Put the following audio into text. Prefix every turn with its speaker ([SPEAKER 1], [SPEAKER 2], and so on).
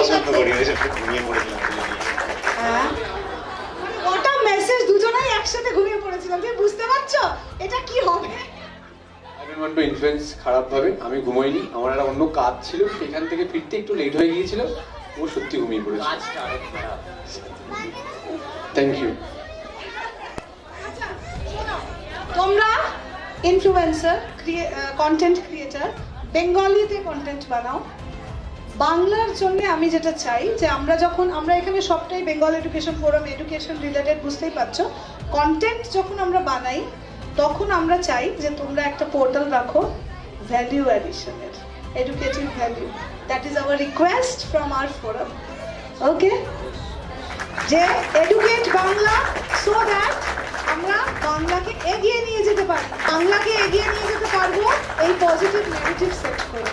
[SPEAKER 1] পছন্দ করি, ওই জন্য ঘুমিয়ে পড়েছিলাম।
[SPEAKER 2] হ্যাঁ, ওটা মেসেজ দুজনেই একসাথে ঘুমিয়ে পড়েছিলাম। তুমি বুঝতে পারছো এটা কি হবে?
[SPEAKER 3] I don't want to influence খারাপ ভাবে। আমি ঘুমাইনি, আমার একটা অন্য কাজ ছিল, সেখান থেকে ফিরতে একটু লেট হয়ে গিয়েছিল। ও সত্যি ঘুমিয়ে পড়েছে। Thank you.
[SPEAKER 2] তোমরা ইনফ্লুয়েন্সার, কন্টেন্ট ক্রিয়েটার, বেঙ্গলিতে কন্টেন্ট বানাও। বাংলার জন্য আমি যেটা চাই যে আমরা এখানে সবটাই Bengal education forum, education related, বুঝতেই পারছো। কন্টেন্ট যখন আমরা বানাই তখন আমরা চাই যে তোমরা একটা পোর্টাল রাখো ভ্যালু অ্যাডিশনের, educative value. That is our request from our forum. Okay, যে এডুকেট বাংলা, সো দ্যাট আমরা বাংলাকে এগিয়ে নিয়ে যেতে পারি, বাংলাকে এগিয়ে নিয়ে যেতে পারবো এই পজিটিভ নেগেটিভ সেট করে।